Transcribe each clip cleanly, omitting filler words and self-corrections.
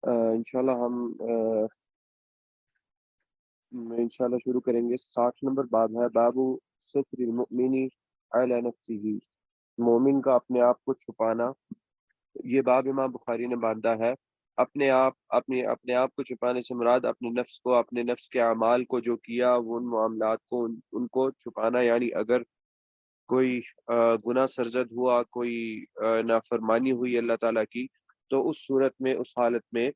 انشاءاللہ ہم انشاءاللہ شروع کریں گے۔ 60 نمبر باب ہے، باب ستر المؤمن علی نفسہ، مومن کا اپنے آپ کو چھپانا۔ یہ باب امام بخاری نے باندھا ہے۔ اپنے آپ کو چھپانے سے مراد اپنے نفس کو، اپنے نفس کے اعمال کو جو کیا، وہ ان معاملات کو، ان کو چھپانا۔ یعنی اگر کوئی گناہ سرزد ہوا، کوئی نافرمانی ہوئی اللہ تعالیٰ کی، تو اس صورت میں، اس حالت میں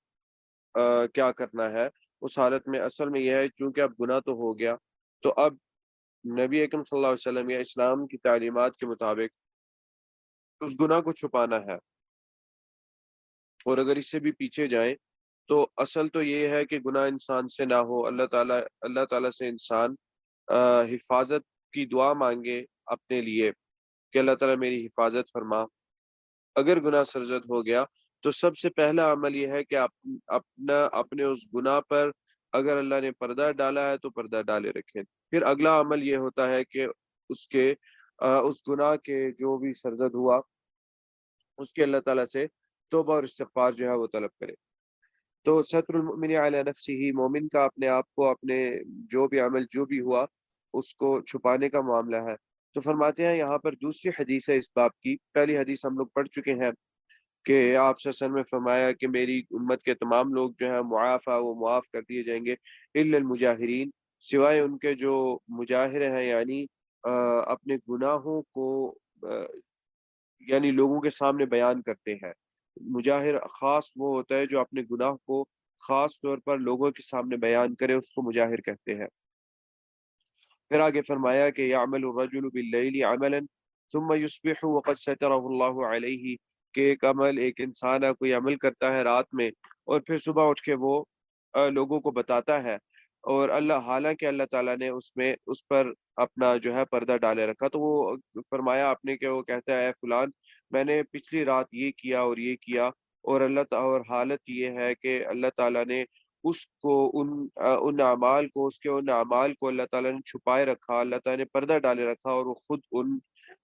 کیا کرنا ہے؟ اس حالت میں اصل میں یہ ہے، چونکہ اب گناہ تو ہو گیا، تو اب نبی اکرم صلی اللہ علیہ وسلم یا اسلام کی تعلیمات کے مطابق اس گناہ کو چھپانا ہے۔ اور اگر اس سے بھی پیچھے جائیں تو اصل تو یہ ہے کہ گناہ انسان سے نہ ہو، اللہ تعالیٰ سے انسان حفاظت کی دعا مانگے اپنے لیے کہ اللہ تعالیٰ میری حفاظت فرما۔ اگر گناہ سرزد ہو گیا تو سب سے پہلا عمل یہ ہے کہ اپنے اس گناہ پر اگر اللہ نے پردہ ڈالا ہے تو پردہ ڈالے رکھیں۔ پھر اگلا عمل یہ ہوتا ہے کہ اس کے اس گناہ کے جو بھی سرزد ہوا اس کے اللہ تعالیٰ سے توبہ اور استغفار جو ہے وہ طلب کرے۔ تو ستر المؤمن علی نفسہ، مومن کا اپنے آپ کو، اپنے جو بھی عمل جو بھی ہوا اس کو چھپانے کا معاملہ ہے۔ تو فرماتے ہیں یہاں پر دوسری حدیث ہے اس باب کی۔ پہلی حدیث ہم لوگ پڑھ چکے ہیں کہ آپ صلی اللہ علیہ وسلم نے فرمایا کہ میری امت کے تمام لوگ جو ہیں معافی، وہ معاف کر دیے جائیں گے، الا المجاہرین، سوائے ان کے جو مجاہر ہیں، یعنی اپنے گناہوں کو آ، یعنی لوگوں کے سامنے بیان کرتے ہیں۔ مجاہر خاص وہ ہوتا ہے جو اپنے گناہ کو خاص طور پر لوگوں کے سامنے بیان کرے، اس کو مجاہر کہتے ہیں۔ پھر آگے فرمایا کہ یعمل الرجل باللیل عملا ثم یصبح وقد سترہ اللہ علیہ، کہ ایک انسان ہے، کوئی عمل کرتا ہے رات میں اور پھر صبح اٹھ کے وہ لوگوں کو بتاتا ہے، اور حالانکہ اللہ تعالیٰ نے اس پر اپنا جو ہے پردہ ڈالے رکھا، تو وہ فرمایا آپ نے کہ وہ کہتا ہے اے فلان، میں نے پچھلی رات یہ کیا اور یہ کیا، اور حالت یہ ہے کہ اللہ تعالیٰ نے اس کو ان اعمال کو اللہ تعالیٰ نے چھپائے رکھا، اللہ تعالیٰ نے پردہ ڈالے رکھا، اور وہ خود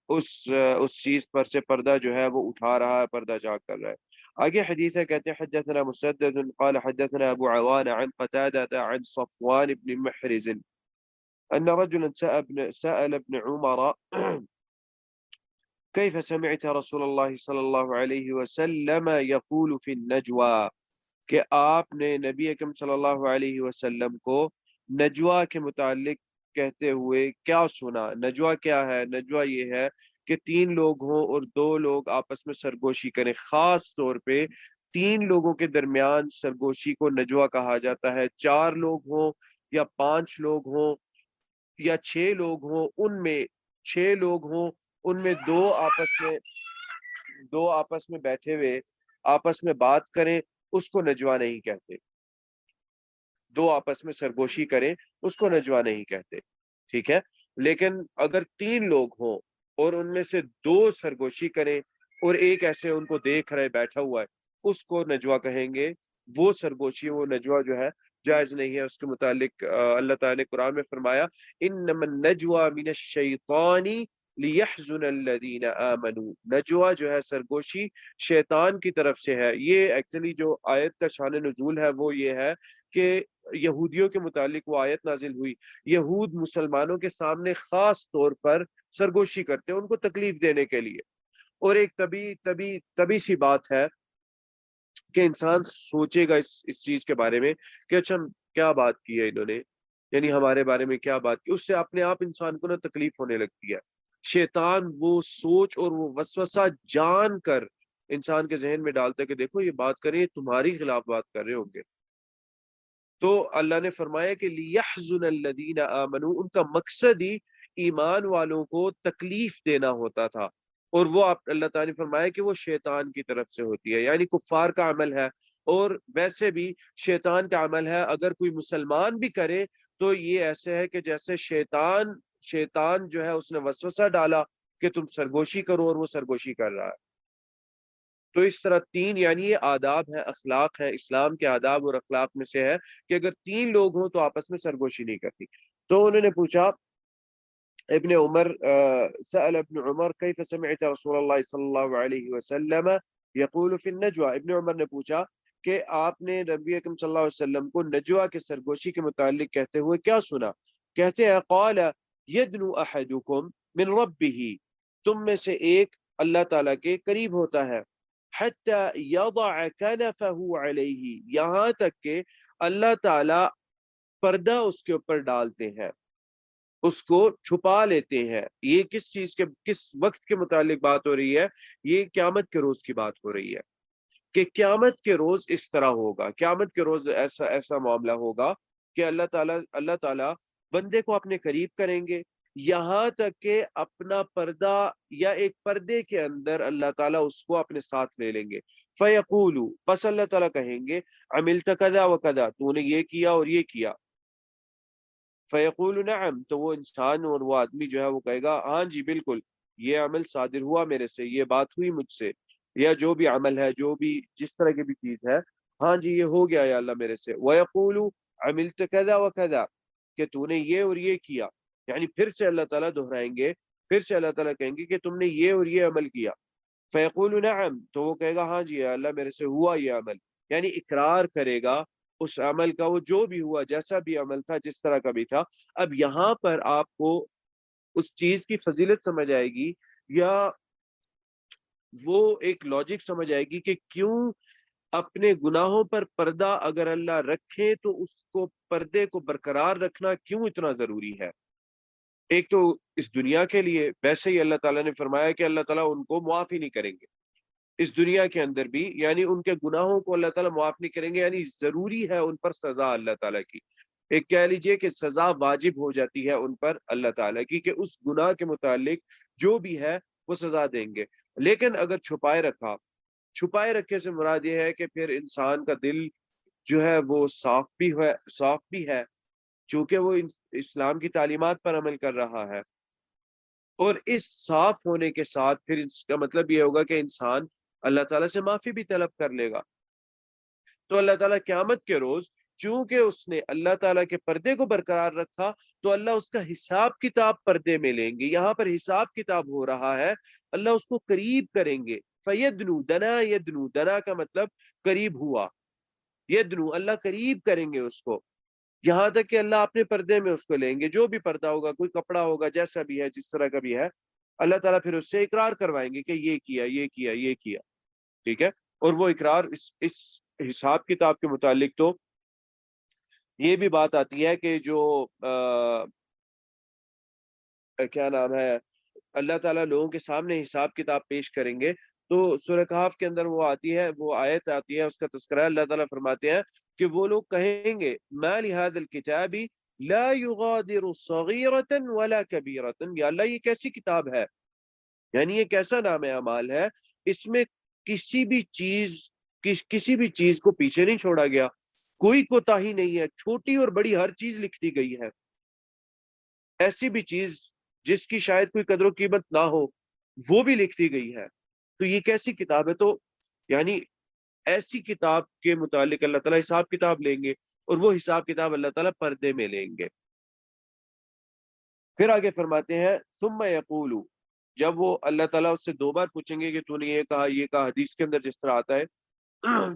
اس چیز پر سے پردہ جو ہے وہ اٹھا رہا ہے، پردہ جا کر رہا ہے۔ آگے حدیث ہے، کہتے ہیں حدثنا مسدد قال حدثنا ابو عوان عن قتادة عن صفوان بن محرز ان رجلا سأل ابن عمر كيف سمعت رسول الله صلى الله عليه وسلم يقول في النجوى، کہ آپ نے نبی اکرم صلی اللہ علیہ وسلم کو نجوا کے متعلق کہتے ہوئے کیا سنا؟ نجوا کیا ہے؟ نجوا یہ ہے کہ 3 لوگ ہوں اور 2 لوگ آپس میں سرگوشی کریں۔ خاص طور پہ 3 لوگوں کے درمیان سرگوشی کو نجوا کہا جاتا ہے۔ 4 لوگ ہوں یا 5 لوگ ہوں یا 6 لوگ ہوں، ان میں 6 لوگ ہوں، ان میں دو آپس میں بیٹھے ہوئے آپس میں بات کریں، اس کو نجوا نہیں کہتے۔ دو آپس میں سرگوشی کریں، اس کو نجوا نہیں کہتے، ٹھیک ہے؟ لیکن اگر 3 لوگ ہوں اور ان میں سے 2 سرگوشی کریں اور ایک ایسے ان کو دیکھ رہے بیٹھا ہوا ہے، اس کو نجوا کہیں گے۔ وہ سرگوشی، وہ نجوا جو ہے جائز نہیں ہے۔ اس کے متعلق اللہ تعالیٰ نے قرآن میں فرمایا انما النجوى من الشیطان لیحزن الذین آمنوا، نجوا جو ہے سرگوشی شیطان کی طرف سے ہے۔ یہ ایکچولی جو آیت کا شان نزول ہے وہ یہ ہے کہ یہودیوں کے متعلق وہ آیت نازل ہوئی، یہود مسلمانوں کے سامنے خاص طور پر سرگوشی کرتے ہیں ان کو تکلیف دینے کے لیے۔ اور ایک طبی سی بات ہے کہ انسان سوچے گا اس چیز کے بارے میں کہ اچھا کیا بات کی ہے انہوں نے، یعنی ہمارے بارے میں کیا بات کی، اس سے اپنے آپ انسان کو نا تکلیف ہونے لگتی ہے۔ شیطان وہ سوچ اور وہ وسوسہ جان کر انسان کے ذہن میں ڈالتا ہے کہ دیکھو یہ بات کریں، یہ تمہاری خلاف بات کر رہے ہوں گے۔ تو اللہ نے فرمایا کہ لیحزن الذین آمنوا، ان کا مقصد ہی ایمان والوں کو تکلیف دینا ہوتا تھا، اور وہ اللہ تعالیٰ نے فرمایا کہ وہ شیطان کی طرف سے ہوتی ہے، یعنی کفار کا عمل ہے۔ اور ویسے بھی شیطان کا عمل ہے، اگر کوئی مسلمان بھی کرے تو یہ ایسے ہے کہ جیسے شیطان جو ہے اس نے وسوسہ ڈالا کہ تم سرگوشی کرو، اور وہ سرگوشی کر رہا ہے۔ تو اس طرح یعنی یہ آداب ہے، اخلاق ہے، اسلام کے آداب اور اخلاق میں سے ہے کہ اگر 3 لوگ ہوں تو آپس میں سرگوشی نہیں کرتی۔ تو انہوں نے پوچھا ابن عمر سأل ابن عمر كيف سمعت رسول اللہ صلی اللہ علیہ وسلم يقول في النجوى، ابن عمر نے پوچھا کہ آپ نے نبی اکرم صلی اللہ علیہ وسلم کو نجوا کے سرگوشی کے متعلق کہتے ہوئے کیا سنا؟ کہتے ہیں قال یدنو احدکم من ربہ، تم میں سے ایک اللہ تعالیٰ کے قریب ہوتا ہے، حتی یضع کنفہ علیہ، یہاں تک کہ اللہ تعالیٰ پردہ اس کے اوپر ڈالتے ہیں، اس کو چھپا لیتے ہیں۔ یہ کس چیز کے، کس وقت کے متعلق بات ہو رہی ہے؟ یہ قیامت کے روز کی بات ہو رہی ہے کہ قیامت کے روز اس طرح ہوگا، قیامت کے روز ایسا ایسا معاملہ ہوگا کہ اللہ تعالیٰ بندے کو اپنے قریب کریں گے، یہاں تک کہ اپنا پردہ یا ایک پردے کے اندر اللہ تعالیٰ اس کو اپنے ساتھ لے لیں گے۔ فَيَقُولُ، بس اللہ تعالیٰ کہیں گے عَمِلْتَ كَذَا وَكَذَا، تو نے یہ کیا اور یہ کیا۔ فَيَقُولُ نَعَمْ، تو وہ انسان اور وہ آدمی جو ہے وہ کہے گا ہاں جی بالکل، یہ عمل صادر ہوا میرے سے، یہ بات ہوئی مجھ سے، یا جو بھی عمل ہے، جو بھی جس طرح کی بھی چیز ہے، ہاں جی یہ ہو گیا یا اللہ میرے سے۔ وَيَقُولُ عَمِلْتَ كَذَا وَكَذَا، کہ تو نے یہ اور یہ کیا، یعنی پھر سے اللہ تعالیٰ دہرائیں گے، پھر سے اللہ تعالیٰ کہیں گے کہ تم نے یہ اور یہ عمل کیا۔ فَيَقُولُ نَعَمْ، تو وہ کہے گا ہاں جی یا اللہ میرے سے ہوا یہ عمل، یعنی اقرار کرے گا اس عمل کا، وہ جو بھی ہوا، جیسا بھی عمل تھا، جس طرح کا بھی تھا۔ اب یہاں پر آپ کو اس چیز کی فضیلت سمجھ آئے گی، یا وہ ایک لاجک سمجھ آئے گی کہ کیوں اپنے گناہوں پر پردہ اگر اللہ رکھے تو اس کو، پردے کو برقرار رکھنا کیوں اتنا ضروری ہے۔ ایک تو اس دنیا کے لیے، ویسے ہی اللہ تعالیٰ نے فرمایا کہ اللہ تعالیٰ ان کو معاف ہی نہیں کریں گے اس دنیا کے اندر بھی، یعنی ان کے گناہوں کو اللہ تعالیٰ معاف نہیں کریں گے، یعنی ضروری ہے ان پر سزا اللہ تعالیٰ کی، ایک کہہ لیجئے کہ سزا واجب ہو جاتی ہے ان پر اللہ تعالیٰ کی، کہ اس گناہ کے متعلق جو بھی ہے وہ سزا دیں گے۔ لیکن اگر چھپائے رکھا، چھپائے رکھے سے مراد یہ ہے کہ پھر انسان کا دل جو ہے وہ صاف بھی ہے، چونکہ وہ اسلام کی تعلیمات پر عمل کر رہا ہے، اور اس صاف ہونے کے ساتھ پھر اس کا مطلب یہ ہوگا کہ انسان اللہ تعالیٰ سے معافی بھی طلب کر لے گا۔ تو اللہ تعالیٰ قیامت کے روز، چونکہ اس نے اللہ تعالیٰ کے پردے کو برقرار رکھا، تو اللہ اس کا حساب کتاب پردے میں لیں گے۔ یہاں پر حساب کتاب ہو رہا ہے، اللہ اس کو قریب کریں گے۔ فَيَدْنُو، دنا یدنو، دنا کا مطلب قریب ہوا، یدنو اللہ قریب کریں گے اس کو، یہاں تک کہ اللہ اپنے پردے میں اس کو لیں گے، جو بھی پردہ ہوگا، کوئی کپڑا ہوگا، جیسا بھی ہے، جس طرح کا بھی ہے، اللہ تعالیٰ پھر اس سے اقرار کروائیں گے کہ یہ کیا، یہ کیا، یہ کیا، ٹھیک ہے۔ اور وہ اقرار اس حساب کتاب کے متعلق تو یہ بھی بات آتی ہے کہ جو کیا نام ہے، اللہ تعالیٰ لوگوں کے سامنے حساب کتاب پیش کریں گے، تو سورہ کہف کے اندر وہ آتی ہے، وہ آیت آتی ہے، اس کا تذکرہ ہے، اللہ تعالیٰ فرماتے ہیں کہ وہ لوگ کہیں گے ما لهذا الكتاب لا يغادر صغيرة ولا كبيرة، یا اللہ یہ کیسی کتاب ہے، یعنی یہ کیسا نام اعمال ہے، اس میں کسی بھی چیز کو پیچھے نہیں چھوڑا گیا، کوئی کوتاہی نہیں ہے، چھوٹی اور بڑی ہر چیز لکھ دی گئی ہے، ایسی بھی چیز جس کی شاید کوئی قدر و قیمت نہ ہو وہ بھی لکھ دی گئی ہے۔ تو یہ کیسی کتاب ہے؟ تو یعنی ایسی کتاب کے متعلق اللہ تعالیٰ حساب کتاب لیں گے، اور وہ حساب کتاب اللہ تعالیٰ پردے میں لیں گے۔ پھر آگے فرماتے ہیں ثم یقول، جب وہ اللہ تعالیٰ اس سے دو بار پوچھیں گے کہ تو نے یہ کہا، یہ کہا، حدیث کے اندر جس طرح آتا ہے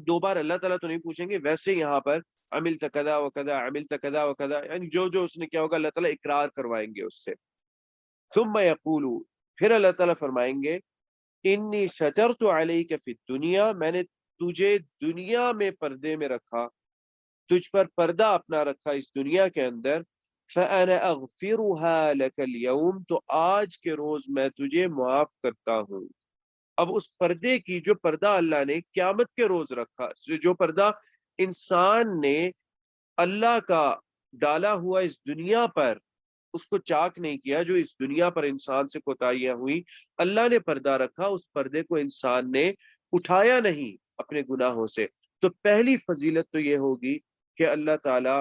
دو بار اللہ تعالیٰ تو نہیں پوچھیں گے، ویسے یہاں پر عملت کذا وکذا، عملت کذا وکذا، یعنی جو جو اس نے کیا ہوگا اللہ تعالیٰ اقرار کروائیں گے اس سے۔ ثم یقول، پھر اللہ تعالیٰ فرمائیں گے انی سترت علیک فی الدنیا، میں نے تجھے دنیا میں پردے میں رکھا، تجھ پر پردہ اپنا رکھا اس دنیا کے اندر، فَأَنَا أَغْفِرُهَا لَكَ الْيَوْمِ، تو آج کے روز میں تجھے معاف کرتا ہوں۔ اب اس پردے کی، جو پردہ اللہ نے قیامت کے روز رکھا، جو پردہ انسان نے اللہ کا ڈالا ہوا اس دنیا پر، اس کو چاک نہیں کیا، جو اس دنیا پر انسان سے کوتاہیاں ہوئی، اللہ نے پردہ رکھا، اس پردے کو انسان نے اٹھایا نہیں اپنے گناہوں سے، تو پہلی فضیلت تو یہ ہوگی کہ اللہ تعالی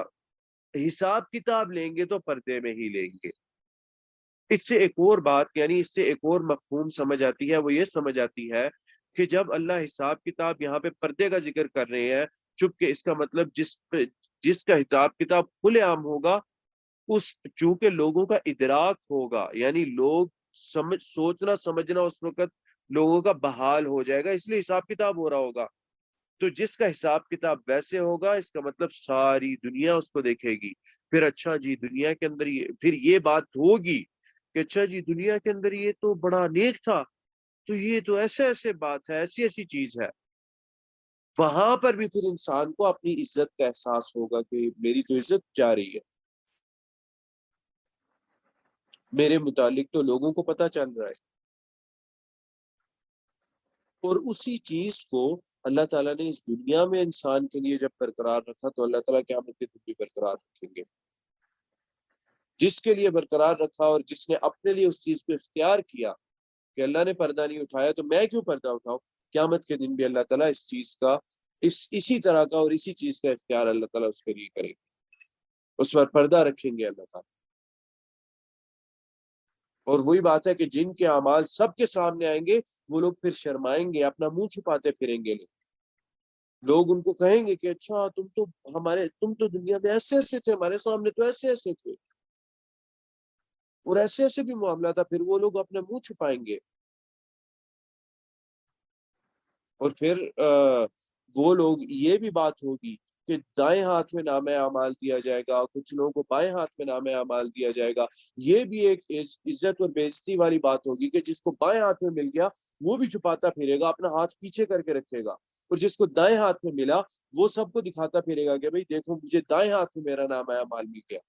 حساب کتاب لیں گے تو پردے میں ہی لیں گے۔ اس سے ایک اور بات، یعنی اس سے ایک اور مفہوم سمجھ آتی ہے، وہ یہ سمجھ آتی ہے کہ جب اللہ حساب کتاب یہاں پہ پردے کا ذکر کر رہے ہیں چپ کے، اس کا مطلب جس کا حساب کتاب کھلے عام ہوگا، اس چونکہ لوگوں کا ادراک ہوگا، یعنی لوگ سوچنا سمجھنا اس وقت لوگوں کا بحال ہو جائے گا، اس لیے حساب کتاب ہو رہا ہوگا۔ تو جس کا حساب کتاب ویسے ہوگا اس کا مطلب ساری دنیا اس کو دیکھے گی، پھر اچھا جی دنیا کے اندر پھر یہ بات ہوگی کہ اچھا جی دنیا کے اندر یہ تو بڑا نیک تھا، تو یہ تو ایسے ایسے بات ہے، ایسی ایسی چیز ہے، وہاں پر بھی پھر انسان کو اپنی عزت کا احساس ہوگا کہ میری تو عزت جا رہی ہے، میرے متعلق تو لوگوں کو پتہ چل رہا ہے۔ اور اسی چیز کو اللہ تعالیٰ نے اس دنیا میں انسان کے لیے جب برقرار رکھا تو اللہ تعالیٰ قیامت کے دن بھی برقرار رکھیں گے۔ جس کے لیے برقرار رکھا اور جس نے اپنے لیے اس چیز کو اختیار کیا کہ اللہ نے پردہ نہیں اٹھایا تو میں کیوں پردہ اٹھاؤں، قیامت کے دن بھی اللہ تعالیٰ اس چیز کا اسی طرح کا اور اسی چیز کا اختیار اللہ تعالیٰ اس کے لیے کرے گے، اس پر پردہ رکھیں گے اللہ تعالیٰ۔ اور وہی بات ہے کہ جن کے اعمال سب کے سامنے آئیں گے وہ لوگ پھر شرمائیں گے، اپنا منہ چھپاتے پھریں گے، لوگ ان کو کہیں گے کہ اچھا تم تو دنیا میں ایسے ایسے تھے، ہمارے سامنے تو ایسے ایسے تھے، اور ایسے ایسے بھی معاملہ تھا، پھر وہ لوگ اپنا منہ چھپائیں گے، اور پھر وہ لوگ یہ بھی بات ہوگی کہ دائیں ہاتھ میں نامہ اعمال دیا جائے گا، کچھ لوگوں کو بائیں ہاتھ میں نامہ اعمال دیا جائے گا۔ یہ بھی ایک عزت اور بے عزتی والی بات ہوگی کہ جس کو بائیں ہاتھ میں مل گیا وہ بھی چھپاتا پھرے گا، اپنا ہاتھ پیچھے کر کے رکھے گا، اور جس کو دائیں ہاتھ میں ملا وہ سب کو دکھاتا پھرے گا کہ بھئی دیکھو مجھے دائیں ہاتھ میں میرا نامہ اعمال مل گیا۔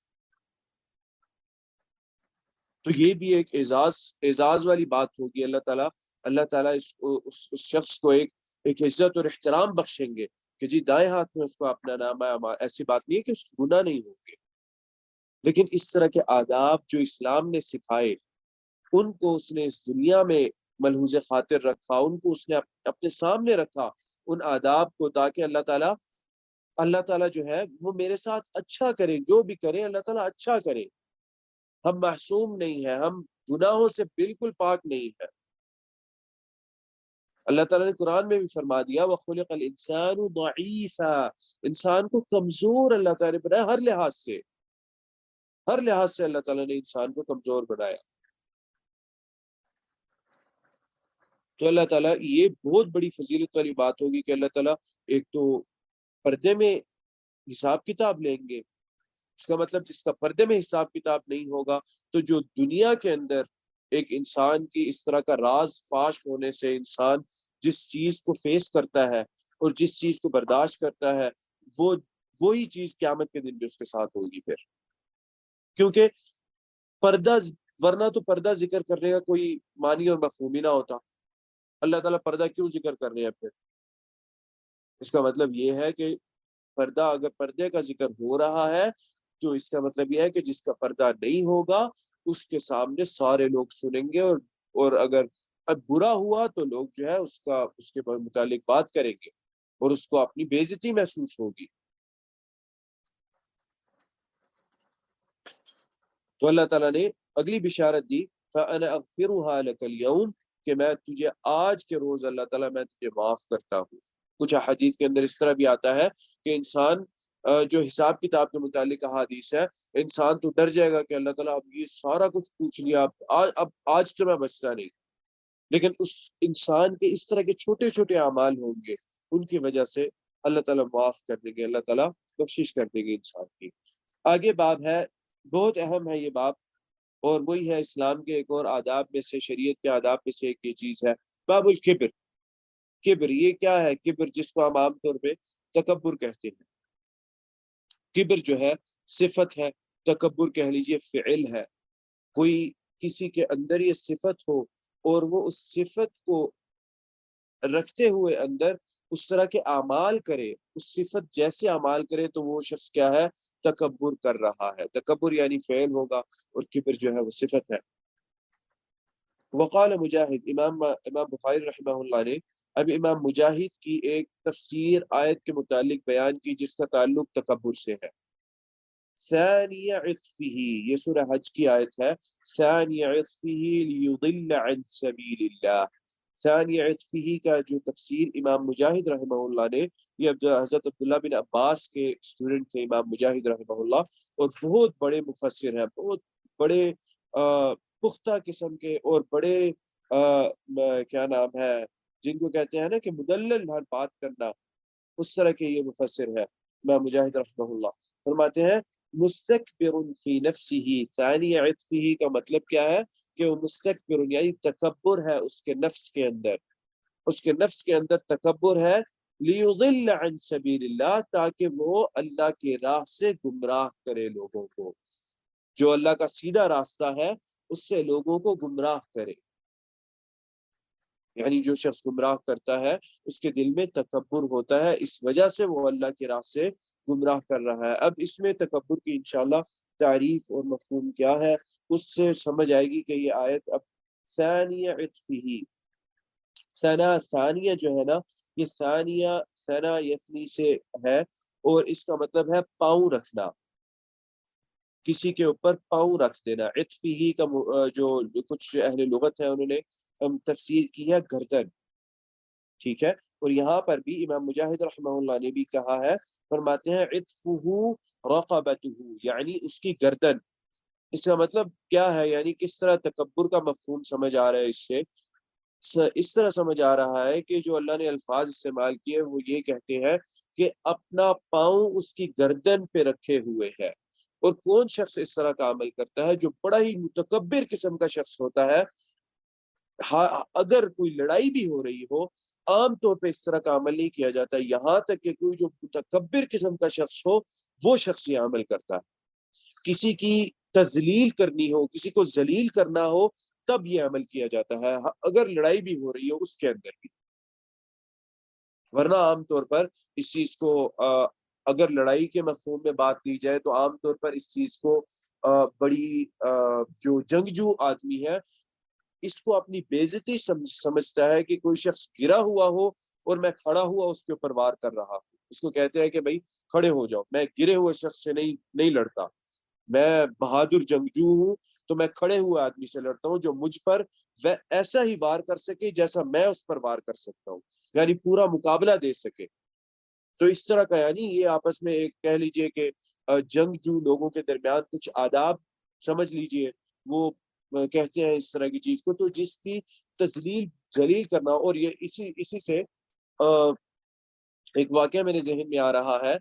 تو یہ بھی ایک اعزاز والی بات ہوگی، اللہ تعالیٰ اس شخص کو ایک عزت اور احترام بخشیں گے کہ جی دائیں ہاتھ میں اس کو اپنا نام ہے۔ ایسی بات نہیں ہے کہ اس کو گناہ نہیں ہوں گے، لیکن اس طرح کے آداب جو اسلام نے سکھائے ان کو اس نے اس دنیا میں ملحوظ خاطر رکھا، ان کو اس نے اپنے سامنے رکھا ان آداب کو، تاکہ اللہ تعالیٰ جو ہے وہ میرے ساتھ اچھا کرے، جو بھی کرے اللہ تعالیٰ اچھا کرے۔ ہم معصوم نہیں ہیں، ہم گناہوں سے بالکل پاک نہیں ہیں۔ اللہ تعالیٰ نے قرآن میں بھی فرما دیا وَخُلِقَ الْإِنسَانُ ضَعِيفًا، انسان کو کمزور اللہ تعالیٰ نے بنایا، ہر لحاظ سے اللہ تعالیٰ نے انسان کو کمزور بنایا۔ تو اللہ تعالیٰ یہ بہت بڑی فضیلت والی بات ہوگی کہ اللہ تعالیٰ ایک تو پردے میں حساب کتاب لیں گے، اس کا مطلب جس کا پردے میں حساب کتاب نہیں ہوگا تو جو دنیا کے اندر ایک انسان کی اس طرح کا راز فاش ہونے سے انسان جس چیز کو فیس کرتا ہے اور جس چیز کو برداشت کرتا ہے وہی چیز قیامت کے دن بھی اس کے ساتھ ہوگی پھر، کیونکہ پردہ ورنہ تو پردہ ذکر کرنے کا کوئی معنی اور مفہوم ہی نہ ہوتا۔ اللہ تعالیٰ پردہ کیوں ذکر کر رہے ہیں پھر؟ اس کا مطلب یہ ہے کہ اگر پردے کا ذکر ہو رہا ہے تو اس کا مطلب یہ ہے کہ جس کا پردہ نہیں ہوگا اس کے سامنے سارے لوگ سنیں گے، اور اگر اب برا ہوا تو لوگ جو ہے اس کے متعلق بات کریں گے اور اس کو اپنی بے عزتی محسوس ہوگی۔ تو اللہ تعالیٰ نے اگلی بشارت دی فَأَنَا أَغْفِرُهَا لَكَ الْيَوْمَ، کہ میں تجھے آج کے روز اللہ تعالیٰ میں تجھے معاف کرتا ہوں۔ کچھ احادیث کے اندر اس طرح بھی آتا ہے کہ انسان جو حساب کتاب کے متعلق احادیث ہے، انسان تو ڈر جائے گا کہ اللہ تعالیٰ اب یہ سارا کچھ پوچھ لیا، اب آج تو میں بچتا نہیں، لیکن اس انسان کے اس طرح کے چھوٹے چھوٹے اعمال ہوں گے ان کی وجہ سے اللہ تعالیٰ معاف کر دیں گے، اللہ تعالیٰ بخشش کر دیں گے انسان کی۔ آگے باب ہے، بہت اہم ہے یہ باب، اور وہی ہے اسلام کے ایک اور آداب میں سے، شریعت کے آداب میں سے ایک یہ چیز ہے باب الکبر۔ کبر یہ کیا ہے؟ کبر جس کو ہم عام طور پہ تکبر کہتے ہیں، کبر جو ہے صفت ہے، تکبر کہہ لیجئے فعل ہے۔ کوئی کسی کے اندر یہ صفت ہو اور وہ اس صفت کو رکھتے ہوئے اندر اس طرح کے اعمال کرے، اس صفت جیسے اعمال کرے، تو وہ شخص کیا ہے؟ تکبر کر رہا ہے۔ تکبر یعنی فعل ہوگا اور کبر جو ہے وہ صفت ہے۔ وقال مجاہد، امام بخاری رحمہ اللہ نے اب امام مجاہد کی ایک تفسیر آیت کے متعلق بیان کی جس کا تعلق تکبر سے ہے۔ ثانی عطفہ، یہ سورہ حج کی آیت ہے، ثانی عطفہ لیضل عن سبیل اللہ۔ ثانی عطفہ کا جو تفسیر امام مجاہد رحمہ اللہ نے، یہ حضرت عبداللہ بن عباس کے اسٹوڈنٹ تھے امام مجاہد رحمہ اللہ، اور بہت بڑے مفسر ہیں، بہت بڑے پختہ قسم کے اور بڑے کیا نام ہے جن کو کہتے ہیں نا کہ مدلل ہر بات کرنا، اس طرح کے یہ مفسر ہے امام مجاہد رحمہ اللہ، فرماتے ہیں مستکبر فی نفسہ ثانی عطفہ کا مطلب کیا ہے کہ وہ مستکبر یعنی تکبر ہے اس کے نفس کے اندر، اس کے نفس کے اندر تکبر ہے، لیضل عن سبیل اللہ تاکہ وہ اللہ کے راہ سے گمراہ کرے لوگوں کو، جو اللہ کا سیدھا راستہ ہے اس سے لوگوں کو گمراہ کرے، یعنی جو شخص گمراہ کرتا ہے اس کے دل میں تکبر ہوتا ہے، اس وجہ سے وہ اللہ کی راہ سے گمراہ کر رہا ہے۔ اب اس میں تکبر کی انشاءاللہ تعریف اور مفہوم کیا ہے اس سے سمجھ آئے گی کہ یہ آیت اب ثانیہ عطفہ، ثانیہ جو ہے نا یہ ثانیہ ثنا یثنی سے ہے اور اس کا مطلب ہے پاؤں رکھنا، کسی کے اوپر پاؤں رکھ دینا۔ عطفہ کا جو کچھ اہل لغت ہے انہوں نے تفسیر کی ہے گردن، ٹھیک ہے، اور یہاں پر بھی امام مجاہد رحمہ اللہ نے بھی کہا ہے، فرماتے ہیں عطفہ رقبتہ یعنی اس کی گردن۔ اس کا مطلب کیا ہے، یعنی کس طرح تکبر کا مفہوم سمجھ آ رہا ہے اس سے، اس طرح سمجھ آ رہا ہے کہ جو اللہ نے الفاظ استعمال کیے وہ یہ کہتے ہیں کہ اپنا پاؤں اس کی گردن پہ رکھے ہوئے ہے، اور کون شخص اس طرح کا عمل کرتا ہے، جو بڑا ہی متکبر قسم کا شخص ہوتا ہے، اگر کوئی لڑائی بھی ہو رہی ہو عام طور پہ اس طرح کا عمل نہیں کیا جاتا، یہاں تک کہ کوئی جو متکبر قسم کا شخص ہو وہ شخص یہ عمل کرتا ہے، کسی کی تذلیل کرنی ہو، کسی کو ذلیل کرنا ہو تب یہ عمل کیا جاتا ہے، اگر لڑائی بھی ہو رہی ہو اس کے اندر بھی، ورنہ عام طور پر اس چیز کو اگر لڑائی کے مفہوم میں بات کی جائے تو عام طور پر اس چیز کو بڑی جو جنگجو آدمی ہے اس کو اپنی بے عزتی سمجھتا ہے کہ کوئی شخص گرا ہوا ہو اور میں کھڑا ہوا اس کے اوپر وار کر رہا ہوں، اس کو کہتے ہیں کہ بھائی کھڑے ہو جاؤ، میں گرے ہوئے شخص سے نہیں لڑتا، میں بہادر جنگجو ہوں تو میں کھڑے ہوئے آدمی سے لڑتا ہوں جو مجھ پر ایسا ہی وار کر سکے جیسا میں اس پر وار کر سکتا ہوں، یعنی پورا مقابلہ دے سکے۔ تو اس طرح کا یعنی یہ آپس میں ایک کہہ لیجئے کہ جنگجو لوگوں کے درمیان کچھ آداب سمجھ لیجئے، وہ کہتے ہیں اس طرح کی چیز کو، تو جس کی ذلیل کرنا، اور یہ اسی سے ایک واقعہ میرے ذہن میں آ رہا ہے،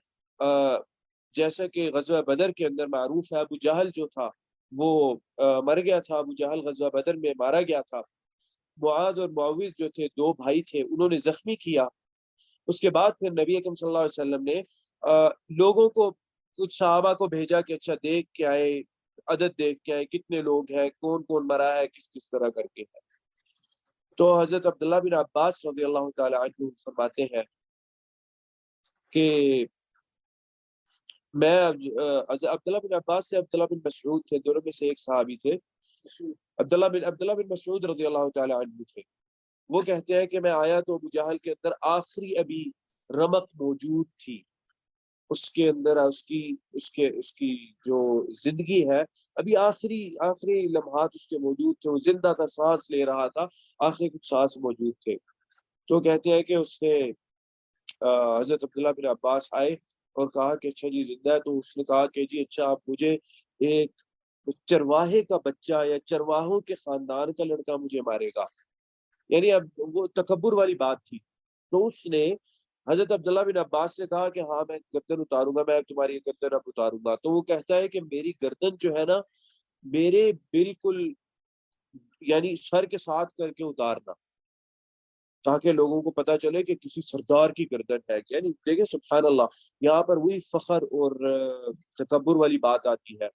جیسا کہ غزوہ بدر کے اندر معروف ہے ابو جہل جو تھا وہ مر گیا تھا، ابو جہل غزوہ بدر میں مارا گیا تھا، معاذ اور معوذ جو تھے دو بھائی تھے انہوں نے زخمی کیا، اس کے بعد پھر نبی اکرم صلی اللہ علیہ وسلم نے لوگوں کو کچھ صحابہ کو بھیجا کہ اچھا دیکھ کے آئے، عدد دیکھ کے آئے کتنے لوگ ہیں، کون کون مرا ہے، کس کس طرح کر کے ہے۔ تو حضرت عبداللہ بن عباس رضی اللہ تعالی عنہ فرماتے ہیں کہ میں عبداللہ بن عباس سے عبداللہ بن مسعود تھے، دونوں میں سے ایک صحابی تھے، عبداللہ بن مسعود رضی اللہ تعالی عنہ تھے، وہ کہتے ہیں کہ میں آیا تو ابو جہل کے اندر آخری ابھی رمق موجود تھی، اس کے اندر اس کی جو زندگی ہے ابھی آخری لمحات اس کے موجود تھے، وہ زندہ تھا، سانس لے رہا تھا، آخری کچھ سانس موجود تھے۔ تو کہتے ہیں کہ اس نے حضرت عبداللہ بن عباس آئے اور کہا کہ اچھا جی زندہ ہے، تو اس نے کہا کہ جی اچھا آپ مجھے ایک چرواہے کا بچہ یا چرواہوں کے خاندان کا لڑکا مجھے مارے گا، یعنی اب وہ تکبر والی بات تھی۔ تو اس نے حضرت عبداللہ بن عباس نے کہا کہ ہاں میں گردن اتاروں گا، میں تمہاری گردن اب اتاروں گا۔ تو وہ کہتا ہے کہ میری گردن جو ہے نا میرے بالکل یعنی سر کے ساتھ کر کے اتارنا، تاکہ لوگوں کو پتا چلے کہ کسی سردار کی گردن ہے، یعنی دیکھیں سبحان اللہ، یہاں پر وہی فخر اور تکبر والی بات آتی ہے۔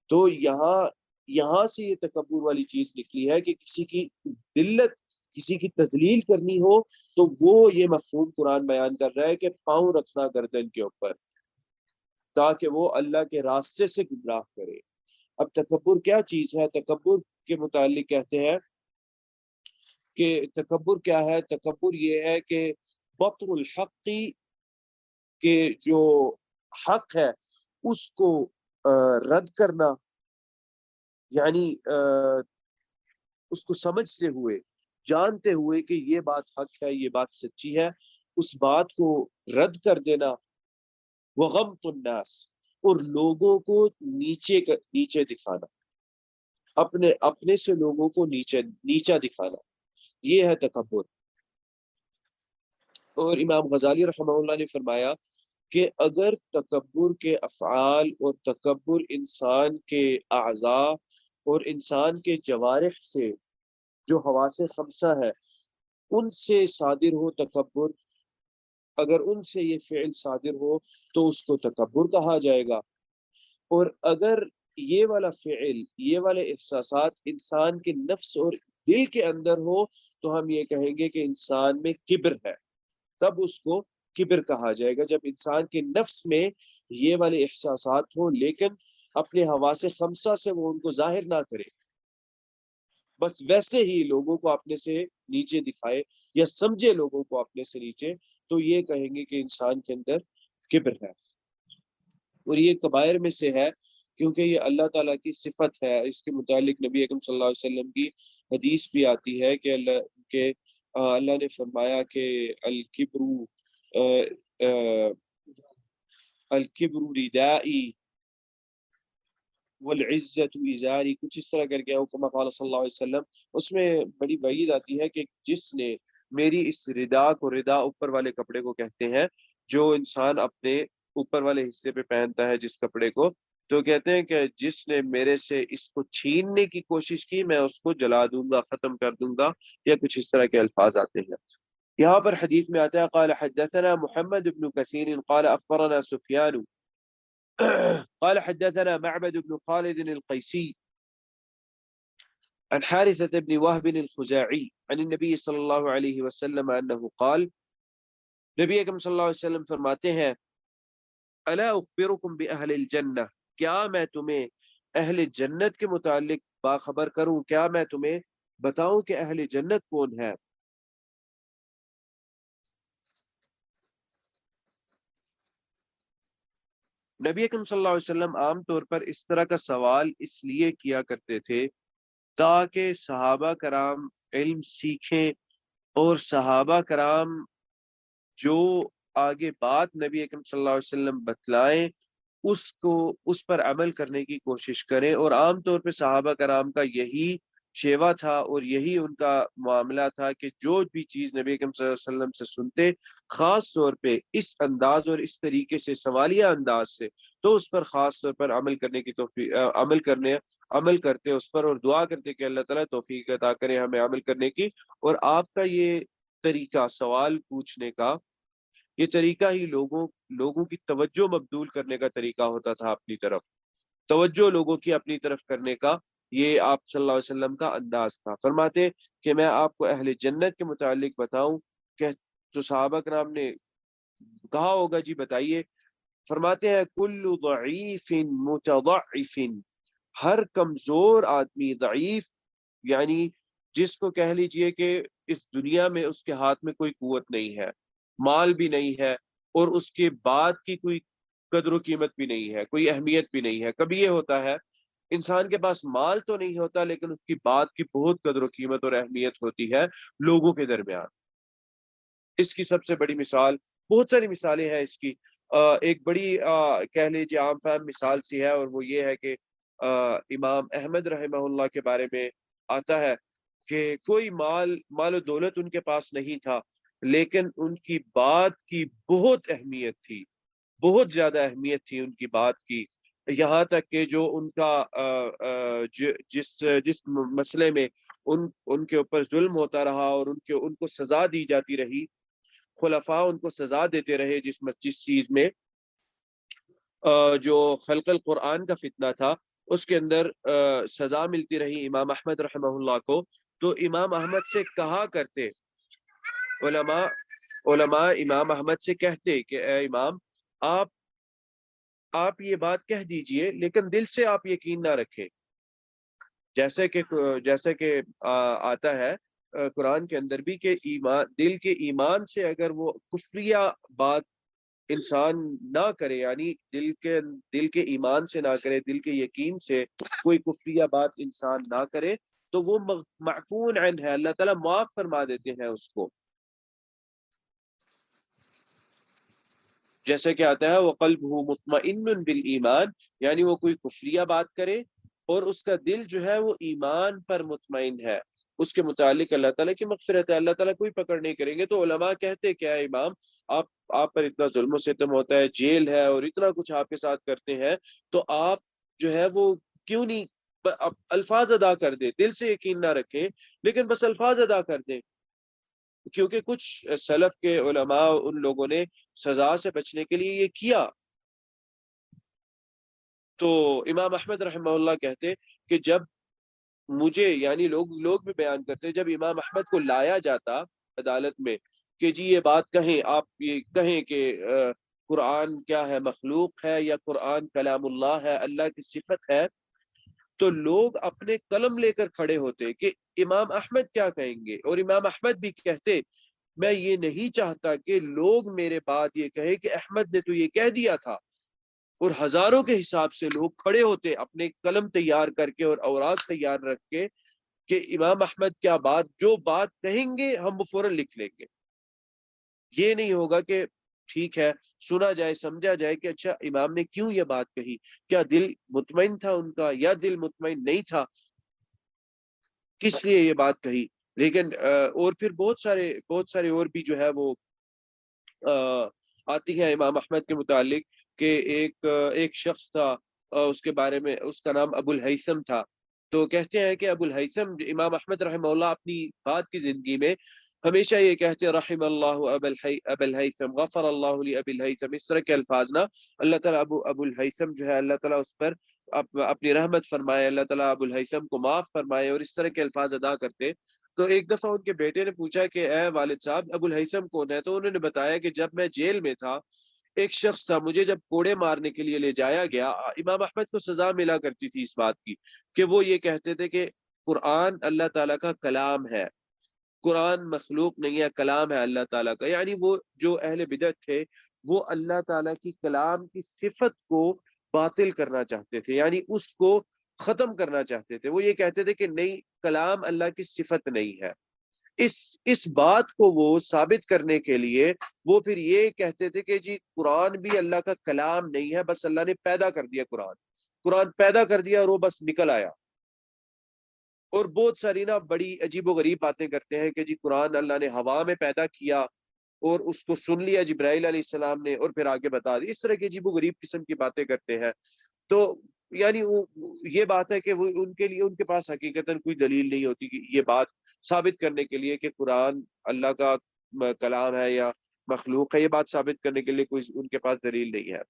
تو یہاں سے یہ تکبر والی چیز نکلی ہے کہ کسی کی ذلت، کسی کی تذلیل کرنی ہو تو وہ یہ مفہوم قرآن بیان کر رہا ہے کہ پاؤں رکھنا گردن کے اوپر تاکہ وہ اللہ کے راستے سے گمراہ کرے۔ اب تکبر کیا چیز ہے؟ تکبر کے متعلق کہتے ہیں کہ تکبر کیا ہے؟ تکبر یہ ہے کہ بطر الحق کے جو حق ہے اس کو رد کرنا، یعنی اس کو سمجھتے ہوئے، جانتے ہوئے کہ یہ بات حق ہے، یہ بات سچی ہے، اس بات کو رد کر دینا، وغمط الناس، اور لوگوں کو نیچے دکھانا، اپنے سے لوگوں کو نیچا دکھانا، یہ ہے تکبر۔ اور امام غزالی رحمہ اللہ نے فرمایا کہ اگر تکبر کے افعال اور تکبر انسان کے اعضاء اور انسان کے جوارح سے، جو حواس خمسہ ہے ان سے صادر ہو تکبر، اگر ان سے یہ فعل صادر ہو تو اس کو تکبر کہا جائے گا، اور اگر یہ والا فعل، یہ والے احساسات انسان کے نفس اور دل کے اندر ہو تو ہم یہ کہیں گے کہ انسان میں کبر ہے، تب اس کو کبر کہا جائے گا۔ جب انسان کے نفس میں یہ والے احساسات ہوں لیکن اپنے حواس خمسہ سے وہ ان کو ظاہر نہ کرے، بس ویسے ہی لوگوں کو اپنے سے نیچے دکھائے یا سمجھے لوگوں کو اپنے سے نیچے، تو یہ کہیں گے کہ انسان کے اندر کبر ہے، اور یہ کبائر میں سے ہے، کیونکہ یہ اللہ تعالیٰ کی صفت ہے۔ اس کے متعلق نبی اکرم صلی اللہ علیہ وسلم کی حدیث بھی آتی ہے کہ اللہ نے فرمایا کہ الکبر ردائی والعزت ازاری، کچھ اس طرح کر کے کما قال صلی اللہ علیہ وسلم، اس میں بڑی وعید آتی ہے کہ جس نے میری اس ردا کو، ردا اوپر والے کپڑے کو کہتے ہیں جو انسان اپنے اوپر والے حصے پہ پہنتا ہے جس کپڑے کو، تو کہتے ہیں کہ جس نے میرے سے اس کو چھیننے کی کوشش کی میں اس کو جلا دوں گا، ختم کر دوں گا، یا کچھ اس طرح کے الفاظ آتے ہیں۔ یہاں پر حدیث میں آتا ہے قال حدثنا محمد بن كثير قال اخبرنا سفيان قال حدثنا معبد بن خالد القيسي عن حارثة بن وهب الخزاعي عن النبي صلى الله عليه وسلم أنه قال، نبی اکرم صلی اللہ علیہ وسلم فرماتے ہیں الا اخبرکم باہل الجنہ، کیا میں تمہیں اہل جنت کے متعلق باخبر کروں، کیا میں تمہیں بتاؤں کہ اہل جنت کون ہے؟ نبی اکرم صلی اللہ علیہ وسلم عام طور پر اس طرح کا سوال اس لیے کیا کرتے تھے تاکہ صحابہ کرام علم سیکھیں، اور صحابہ کرام جو آگے بات نبی اکرم صلی اللہ علیہ وسلم بتلائیں اس پر عمل کرنے کی کوشش کریں، اور عام طور پہ صحابہ کرام کا یہی شیوا تھا اور یہی ان کا معاملہ تھا کہ جو بھی چیز نبی اکرم صلی اللہ علیہ وسلم سے سنتے، خاص طور پہ اس انداز اور اس طریقے سے سوالیہ انداز سے، تو اس پر خاص طور پر عمل کرنے کی توفیق، عمل کرتے اس پر، اور دعا کرتے کہ اللہ تعالیٰ توفیق عطا کرے ہمیں عمل کرنے کی۔ اور آپ کا یہ طریقہ سوال پوچھنے کا، یہ طریقہ ہی لوگوں کی توجہ مبذول کرنے کا طریقہ ہوتا تھا، اپنی طرف توجہ لوگوں کی اپنی طرف کرنے کا یہ آپ صلی اللہ علیہ وسلم کا انداز تھا۔ فرماتے کہ میں آپ کو اہل جنت کے متعلق بتاؤں کہ تو صحابہ کرام نے کہا ہوگا جی بتائیے۔ فرماتے ہیں کل ضعیف متضعف، ہر کمزور آدمی، ضعیف یعنی جس کو کہہ لیجئے کہ اس دنیا میں اس کے ہاتھ میں کوئی قوت نہیں ہے، مال بھی نہیں ہے، اور اس کے بعد کی کوئی قدر و قیمت بھی نہیں ہے، کوئی اہمیت بھی نہیں ہے۔ کبھی یہ ہوتا ہے انسان کے پاس مال تو نہیں ہوتا لیکن اس کی بات کی بہت قدر و قیمت اور اہمیت ہوتی ہے لوگوں کے درمیان۔ اس کی سب سے بڑی مثال، بہت ساری مثالیں ہیں اس کی، ایک بڑی کہہ لیجیے عام فہم مثال سی ہے، اور وہ یہ ہے کہ امام احمد رحمہ اللہ کے بارے میں آتا ہے کہ کوئی مال و دولت ان کے پاس نہیں تھا، لیکن ان کی بات کی بہت اہمیت تھی، بہت زیادہ اہمیت تھی ان کی بات کی، یہاں تک کہ جو ان کا جس مسئلے میں ان کے اوپر ظلم ہوتا رہا اور ان کو سزا دی جاتی رہی، خلفاء ان کو سزا دیتے رہے، جس چیز میں جو خلق القرآن کا فتنہ تھا اس کے اندر سزا ملتی رہی امام احمد رحمہ اللہ کو، تو امام احمد سے کہا کرتے علماء امام احمد سے کہتے کہ اے امام، آپ یہ بات کہہ دیجئے لیکن دل سے آپ یقین نہ رکھیں، جیسے کہ آتا ہے قرآن کے اندر بھی کہ دل کے ایمان سے اگر وہ کفریہ بات انسان نہ کرے، یعنی دل کے ایمان سے نہ کرے، دل کے یقین سے کوئی کفریہ بات انسان نہ کرے، تو وہ معفون عنہ ہے، اللہ تعالیٰ معاف فرما دیتے ہیں اس کو، جیسے کہ آتا ہے وَقَلْبُهُ مُطْمَئِنٌ بِالْإِيمَانِ، یعنی وہ کوئی کفریہ بات کرے اور اس کا دل جو ہے وہ ایمان پر مطمئن ہے، اس کے متعلق اللہ تعالیٰ کی مغفرت ہے، اللہ تعالیٰ کوئی پکڑ نہیں کریں گے۔ تو علماء کہتے کیا ہے امام، آپ پر اتنا ظلم و ستم ہوتا ہے، جیل ہے اور اتنا کچھ آپ کے ساتھ کرتے ہیں، تو آپ جو ہے وہ کیوں نہیں الفاظ ادا کر دیں، دل سے یقین نہ رکھیں لیکن بس الفاظ ادا کر دیں، کیونکہ کچھ سلف کے علماء ان لوگوں نے سزا سے بچنے کے لیے یہ کیا۔ تو امام احمد رحمہ اللہ کہتے کہ جب مجھے، یعنی لوگ بھی بیان کرتے، جب امام احمد کو لایا جاتا عدالت میں کہ جی یہ بات کہیں، آپ یہ کہیں کہ قرآن کیا ہے، مخلوق ہے یا قرآن کلام اللہ ہے، اللہ کی صفت ہے، تو لوگ اپنے قلم لے کر کھڑے ہوتے کہ امام احمد کیا کہیں گے، اور امام احمد بھی کہتے میں یہ نہیں چاہتا کہ لوگ میرے بعد یہ کہے کہ احمد نے تو یہ کہہ دیا تھا، اور ہزاروں کے حساب سے لوگ کھڑے ہوتے اپنے قلم تیار کر کے اور اوراق تیار رکھ کے کہ امام احمد کیا بات، جو بات کہیں گے ہم وہ فوراً لکھ لیں گے۔ یہ نہیں ہوگا کہ ٹھیک ہے سنا جائے، سمجھا جائے کہ اچھا امام نے کیوں یہ بات کہی، کیا دل مطمئن تھا ان کا یا دل مطمئن نہیں تھا، کس لیے یہ بات کہی۔ لیکن اور پھر بہت سارے اور بھی جو ہے وہ آتی ہے امام احمد کے متعلق کہ ایک شخص تھا، اس کے بارے میں اس کا نام ابو الہیثم تھا، تو کہتے ہیں کہ ابو الہیثم، امام احمد رحمہ اللہ اپنی بات کی زندگی میں ہمیشہ یہ کہتے رحم اللہ ابو الہیثم، غفر اللہ لی ابی الہیثم، اس طرح کے الفاظ نا، اللہ تعالیٰ ابو الہیثم جو ہے اللہ تعالیٰ اس پر اپنی رحمت فرمائے، اللہ تعالیٰ ابو الہیثم کو معاف فرمائے، اور اس طرح کے الفاظ ادا کرتے۔ تو ایک دفعہ ان کے بیٹے نے پوچھا کہ اے والد صاحب ابو الہیثم کون ہے، تو انہوں نے بتایا کہ جب میں جیل میں تھا ایک شخص تھا، مجھے جب کوڑے مارنے کے لیے لے جایا گیا، امام احمد کو سزا ملا کرتی تھی اس بات کی کہ وہ یہ کہتے تھے کہ قرآن اللہ تعالیٰ کا کلام ہے، قرآن مخلوق نہیں ہے، کلام ہے اللہ تعالیٰ کا۔ یعنی وہ جو اہل بدعت تھے وہ اللہ تعالیٰ کی کلام کی صفت کو باطل کرنا چاہتے تھے، یعنی اس کو ختم کرنا چاہتے تھے۔ وہ یہ کہتے تھے کہ نہیں، کلام اللہ کی صفت نہیں ہے۔ اس بات کو وہ ثابت کرنے کے لیے وہ پھر یہ کہتے تھے کہ جی قرآن بھی اللہ کا کلام نہیں ہے، بس اللہ نے پیدا کر دیا، قرآن پیدا کر دیا اور وہ بس نکل آیا۔ اور بہت ساری نا بڑی عجیب و غریب باتیں کرتے ہیں کہ جی قرآن اللہ نے ہوا میں پیدا کیا اور اس کو سن لیا جبرائیل علیہ السلام نے اور پھر آگے بتا دی، اس طرح کی عجیب و غریب قسم کی باتیں کرتے ہیں۔ تو یعنی یہ بات ہے کہ وہ ان کے لیے، ان کے پاس حقیقتاً کوئی دلیل نہیں ہوتی کہ یہ بات ثابت کرنے کے لیے کہ قرآن اللہ کا کلام ہے یا مخلوق ہے، یہ بات ثابت کرنے کے لیے کوئی ان کے پاس دلیل نہیں ہے۔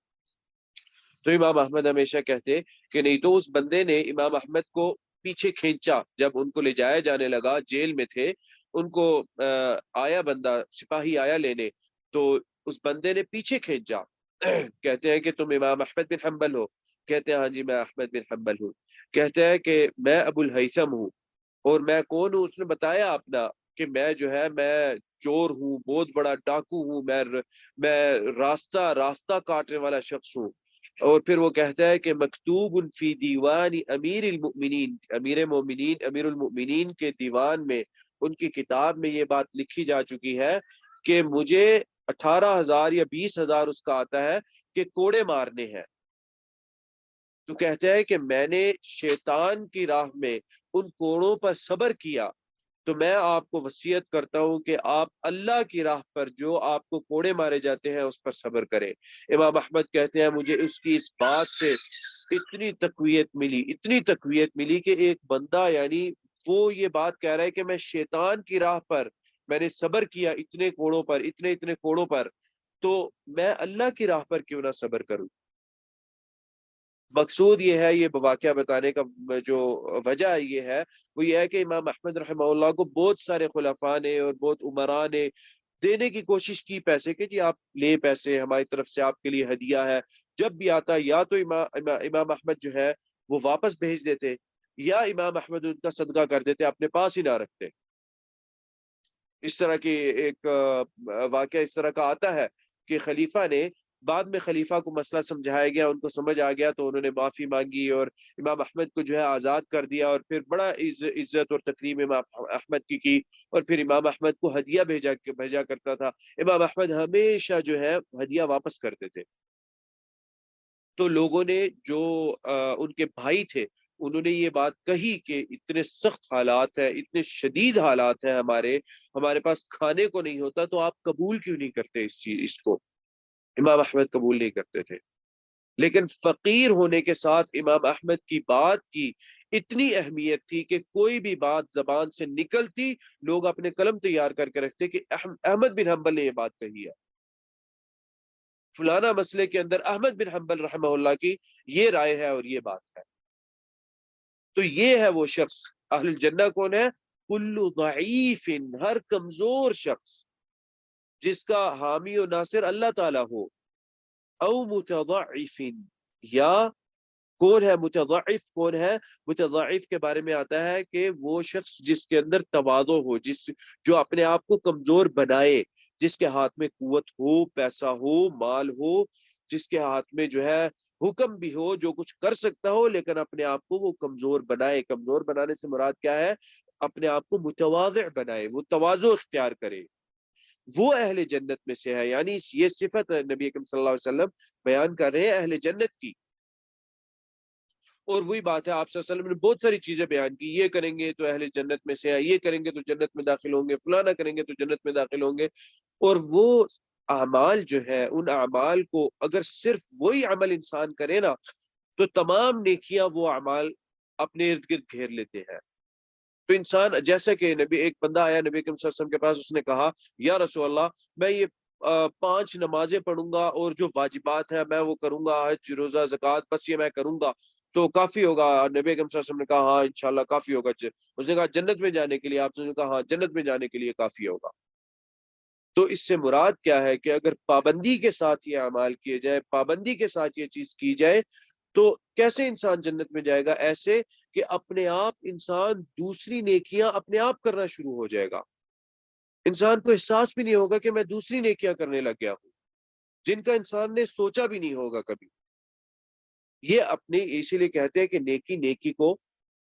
تو امام احمد ہمیشہ کہتے کہ نہیں، تو اس بندے نے امام احمد کو پیچھے کھینچا، جب ان کو لے جایا جانے لگا، جیل میں تھے، ان کو آیا بندہ، سپاہی آیا لینے، تو اس بندے نے پیچھے کھینچا۔ کہتے ہیں کہ تم امام احمد بن حنبل ہو؟ کہتے ہیں ہاں جی میں احمد بن حنبل ہوں۔ کہتے ہیں کہ میں ابو الہیثم ہوں، اور میں کون ہوں؟ اس نے بتایا اپنا کہ میں جو ہے میں چور ہوں، بہت بڑا ڈاکو ہوں، میں راستہ کاٹنے والا شخص ہوں۔ اور پھر وہ کہتا ہے کہ مکتوب فی دیوان امیر المؤمنین، امیر مومنین، امیر المؤمنین کے دیوان میں، ان کی کتاب میں یہ بات لکھی جا چکی ہے کہ مجھے 18,000 یا 20,000 اس کا آتا ہے کہ کوڑے مارنے ہیں۔ تو کہتا ہے کہ میں نے شیطان کی راہ میں ان کوڑوں پر صبر کیا، تو میں آپ کو وصیت کرتا ہوں کہ آپ اللہ کی راہ پر جو آپ کو کوڑے مارے جاتے ہیں اس پر صبر کریں۔ امام احمد کہتے ہیں مجھے اس کی اس بات سے اتنی تقویت ملی کہ ایک بندہ، یعنی وہ یہ بات کہہ رہا ہے کہ میں شیطان کی راہ پر میں نے صبر کیا اتنے کوڑوں پر، اتنے کوڑوں پر، تو میں اللہ کی راہ پر کیوں نہ صبر کروں۔ مقصود یہ ہے، یہ واقعہ بتانے کا جو وجہ یہ ہے وہ یہ ہے کہ امام احمد رحمہ اللہ کو بہت سارے خلفاء نے اور بہت عمراء نے دینے کی کوشش کی پیسے، کہ جی آپ لے پیسے، ہماری طرف سے آپ کے لیے ہدیہ ہے۔ جب بھی آتا یا تو امام احمد جو ہے وہ واپس بھیج دیتے، یا امام احمد ان کا صدقہ کر دیتے، اپنے پاس ہی نہ رکھتے۔ اس طرح کی ایک واقعہ اس طرح کا آتا ہے کہ خلیفہ نے، بعد میں خلیفہ کو مسئلہ سمجھایا گیا، ان کو سمجھ آ گیا تو انہوں نے معافی مانگی اور امام احمد کو جو ہے آزاد کر دیا، اور پھر بڑا عزت اور تکریم امام احمد کی، اور پھر امام احمد کو ہدیہ بھیجا کرتا تھا۔ امام احمد ہمیشہ جو ہے ہدیہ واپس کرتے تھے۔ تو لوگوں نے جو ان کے بھائی تھے انہوں نے یہ بات کہی کہ اتنے سخت حالات ہیں، اتنے شدید حالات ہیں، ہمارے پاس کھانے کو نہیں ہوتا، تو آپ قبول کیوں نہیں کرتے اس کو؟ امام احمد قبول نہیں کرتے تھے، لیکن فقیر ہونے کے ساتھ امام احمد کی بات کی اتنی اہمیت تھی کہ کوئی بھی بات زبان سے نکلتی، لوگ اپنے قلم تیار کر کے رکھتے کہ احمد بن حنبل نے یہ بات کہی ہے، فلانا مسئلے کے اندر احمد بن حنبل رحمہ اللہ کی یہ رائے ہے اور یہ بات ہے۔ تو یہ ہے وہ شخص، اہل الجنہ کون ہے؟ کل ضعیف، ہر کمزور شخص جس کا حامی و ناصر اللہ تعالیٰ ہو، او متضعف، یا کون ہے متضعف؟ کون ہے متضعف؟ کے بارے میں آتا ہے کہ وہ شخص جس کے اندر تواضع ہو، جو اپنے آپ کو کمزور بنائے، جس کے ہاتھ میں قوت ہو، پیسہ ہو، مال ہو، جس کے ہاتھ میں جو ہے حکم بھی ہو، جو کچھ کر سکتا ہو، لیکن اپنے آپ کو وہ کمزور بنائے۔ کمزور بنانے سے مراد کیا ہے؟ اپنے آپ کو متواضع بنائے، وہ تواضع اختیار کرے، وہ اہل جنت میں سے ہے۔ یعنی یہ صفت نبی اکرم صلی اللہ علیہ وسلم بیان کر رہے ہیں اہل جنت کی۔ اور وہی بات ہے، آپ صلی اللہ علیہ وسلم نے بہت ساری چیزیں بیان کی، یہ کریں گے تو اہل جنت میں سے ہے، یہ کریں گے تو جنت میں داخل ہوں گے، فلانا کریں گے تو جنت میں داخل ہوں گے۔ اور وہ اعمال جو ہے، ان اعمال کو اگر صرف وہی عمل انسان کرے نا، تو تمام نیکیاں وہ اعمال اپنے ارد گرد گھیر لیتے ہیں۔ تو انسان جیسے کہ ایک بندہ آیا نبی اکرم صلی اللہ علیہ وسلم کے پاس، اس نے کہا یا رسول اللہ، میں یہ 5 نمازیں پڑھوں گا اور جو واجبات ہیں میں وہ کروں گا، حج، روزہ، زکوٰۃ، بس یہ میں کروں گا تو کافی ہوگا؟ نبی اکرم صلی اللہ علیہ وسلم نے کہا ہاں انشاءاللہ کافی ہوگا۔ اس نے کہا جنت میں جانے کے لیے؟ آپ نے کہا ہاں جنت میں جانے کے لیے کافی ہوگا۔ تو اس سے مراد کیا ہے کہ اگر پابندی کے ساتھ یہ اعمال کیے جائے، پابندی کے ساتھ یہ چیز کی جائے، تو کیسے انسان جنت میں جائے گا؟ ایسے کہ اپنے آپ انسان دوسری نیکیاں اپنے آپ کرنا شروع ہو جائے گا، انسان کو احساس بھی نہیں ہوگا کہ میں دوسری نیکیاں کرنے لگ گیا ہوں، جن کا انسان نے سوچا بھی نہیں ہوگا کبھی۔ یہ اپنے اسی لیے کہتے ہیں کہ نیکی نیکی کو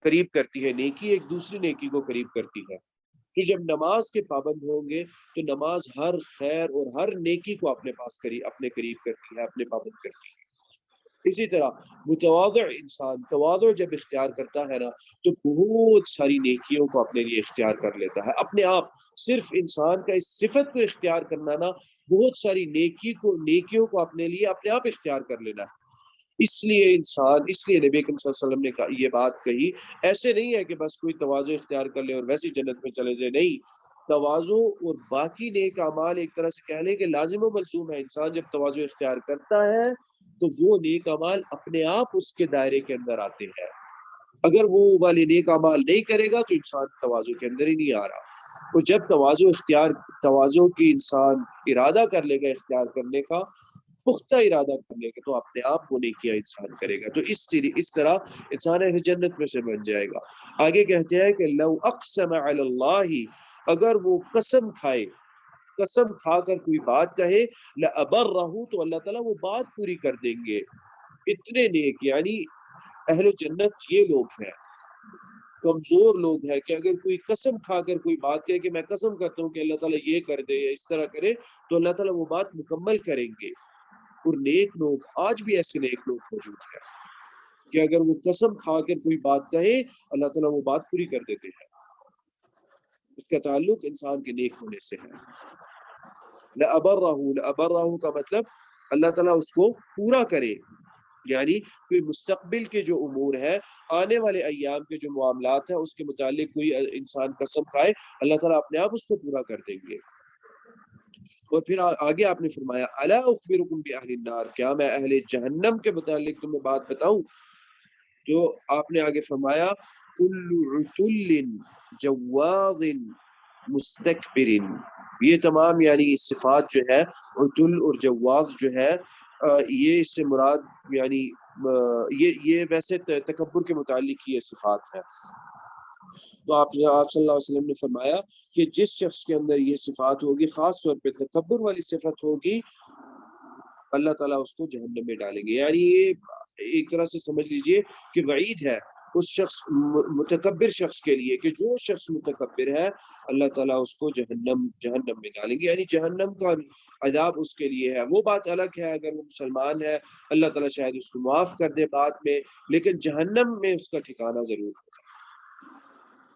قریب کرتی ہے، نیکی ایک دوسری نیکی کو قریب کرتی ہے۔ تو جب نماز کے پابند ہوں گے تو نماز ہر خیر اور ہر نیکی کو اپنے قریب کرتی ہے، اپنے پابند کرتی ہے۔ اسی طرح متواضع انسان تواضع جب اختیار کرتا ہے نا، تو بہت ساری نیکیوں کو اپنے لیے اختیار کر لیتا ہے اپنے آپ۔ صرف انسان کا اس صفت کو اختیار کرنا نا، بہت ساری نیکیوں کو اپنے لیے اپنے آپ اختیار کر لینا ہے۔ اس لیے نبی اکرم صلی اللہ علیہ وسلم نے یہ بات کہی، ایسے نہیں ہے کہ بس کوئی تواضع اختیار کر لے اور ویسی جنت میں چلے جائے، نہیں۔ تواضع اور باقی نیک اعمال ایک طرح سے کہہ لیں کہ لازم و ملزوم ہے۔ انسان جب تواضع اختیار کرتا ہے تو وہ نیک اعمال اپنے آپ اس کے دائرے کے اندر آتے ہیں۔ اگر وہ والے نیک اعمال نہیں کرے گا تو انسان تواضع کے اندر ہی نہیں آ رہا۔ اور جب تواضع کی انسان ارادہ کر لے گا اختیار کرنے کا، پختہ ارادہ کر لے گا، تو اپنے آپ وہ نیکیاں انسان کرے گا۔ تو اس طرح انسان اہل جنت میں سے بن جائے گا۔ آگے کہتے ہیں کہ لو اقسم علی اللہ، اگر وہ قسم کھا کر کوئی بات کہے، لأبرہ، تو اللہ تعالیٰ وہ بات پوری کر دیں گے۔ اتنے نیک، یعنی اہل جنت یہ لوگ ہیں، کمزور لوگ ہیں کہ اگر کوئی قسم کھا کر کوئی بات کہے کہ میں قسم کرتا ہوں کہ اللہ تعالیٰ یہ کر دے یا اس طرح کرے، تو اللہ تعالیٰ وہ بات مکمل کریں گے۔ اور نیک لوگ، آج بھی ایسے نیک لوگ موجود ہیں کہ اگر وہ قسم کھا کر کوئی بات کہے، اللہ تعالیٰ وہ بات پوری کر دیتے ہیں۔ اس کا تعلق انسان کے نیک ہونے سے ہے۔ لأبرہ کا مطلب اللہ تعالیٰ اس کو پورا کرے، یعنی کوئی مستقبل کے جو امور ہے، آنے والے ایام کے جو معاملات ہیں، اس کے متعلق کوئی انسان قسم کھائے، اللہ تعالیٰ اپنے آپ اس کو پورا کر دیں گے۔ اور پھر آگے آپ نے فرمایا الا اخبرکم باہل النار، کیا میں اہل جہنم کے متعلق تمہیں بات بتاؤں؟ تو آپ نے آگے فرمایا کل عتل جواظ مستکبر، یہ تمام یعنی صفات جو ہے عتل اور جواظ جو ہے، یہ اس سے مراد یعنی یہ ویسے تکبر کے متعلق یہ صفات ہے۔ تو آپ صلی اللہ علیہ وسلم نے فرمایا کہ جس شخص کے اندر یہ صفات ہوگی، خاص طور پہ تکبر والی صفت ہوگی، اللہ تعالیٰ اس کو جہنم میں ڈالیں گے۔ یعنی یہ ایک طرح سے سمجھ لیجئے کہ وعید ہے اس شخص متکبر شخص کے لیے کہ جو شخص متکبر ہے اللہ تعالیٰ اس کو جہنم میں ڈالیں گے، یعنی جہنم کا عذاب اس کے لیے ہے۔ وہ بات الگ ہے اگر وہ مسلمان ہے اللہ تعالیٰ شاید اس کو معاف کر دے بعد میں، لیکن جہنم میں اس کا ٹھکانہ ضرور ہوگا۔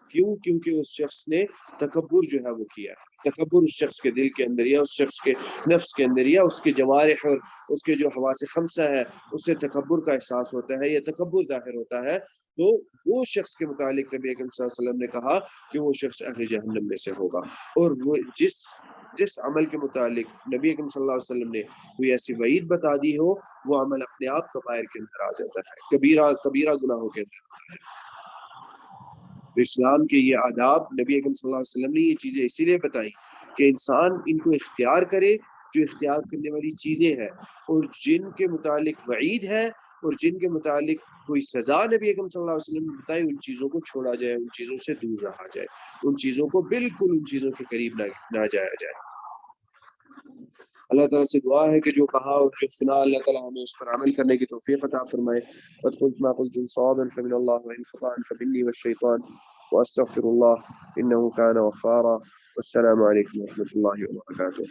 کیوں؟ کیونکہ اس شخص نے تکبر جو ہے وہ کیا ہے۔ تکبر اس شخص کے دل کے اندر یا اس شخص کے نفس کے اندر یا اس کے جوارح اور اس کے جو حواس خمسہ ہے اس سے تکبر کا احساس ہوتا ہے یا تکبر ظاہر ہوتا ہے، تو وہ شخص کے متعلق نبی اکرم صلی اللہ علیہ وسلم نے کہا کہ وہ شخص اہل جہنم میں سے ہوگا۔ اور وہ جس عمل کے متعلق نبی اکرم صلی اللہ علیہ وسلم نے کوئی ایسی وعید بتا دی ہو وہ عمل اپنے آپ کبائر کے اندر آ جاتا ہے، کبیرہ گناہوں کے اندر ہوتا ہے۔ اسلام کے یہ آداب نبی اکرم صلی اللہ علیہ وسلم نے یہ چیزیں اسی لیے بتائی کہ انسان ان کو اختیار کرے جو اختیار کرنے والی چیزیں ہیں، اور جن کے متعلق وعید ہے اور جن کے متعلق کوئی سزا نبی اکرم صلی اللہ علیہ وسلم نے بتائی ان چیزوں کو چھوڑا جائے، ان چیزوں سے دور رہا جائے، ان چیزوں کو بالکل ان چیزوں کے قریب نہ جایا جائے۔ اللہ تعالیٰ سے دعا ہے کہ جو کہا اور جو سنا اللہ تعالیٰ ہمیں اس پر عمل کرنے کی توفیق عطا فرمائے۔ قد قلت ما قلت صوابا فمن الله وإن خطأ فمني والشيطان وأستغفر الله إنه كان غفارا۔ والسلام عليكم ورحمة الله وبركاته۔